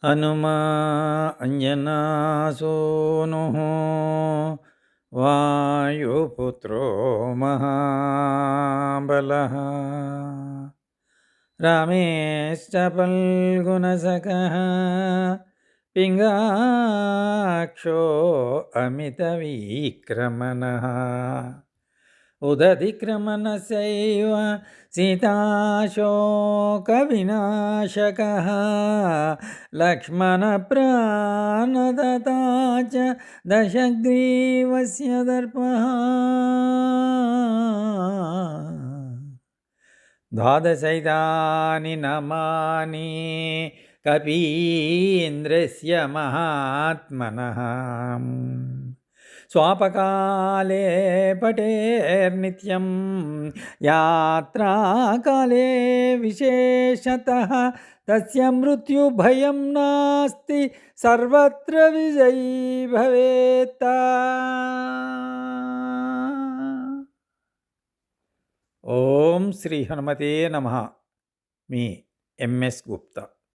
హనుమా అంజనాసూనుః వాయుపుత్రో మహాబలః రామేశ్చ ఫల్గుణసఖః పింగాక్షో అమితవిక్రమణః ఉదతిక్రమణస్యైవ సీతాశోకవినాశకः లక్ష్మణప్రాణదతా చ దశగ్రీవస్య దర్పः ద్వాదశైతాని నామాని కపీంద్రస్య మహాత్మనః స్వాపకాలే పఠేర్నిత్యం యాత్రాకాలే విశేషతః తస్య మృత్యుభయం నాస్తి సర్వత్ర విజయీ భవేత్. ఓం శ్రీ హనుమతే నమః. మీ ఎంఎస్ గుప్తా.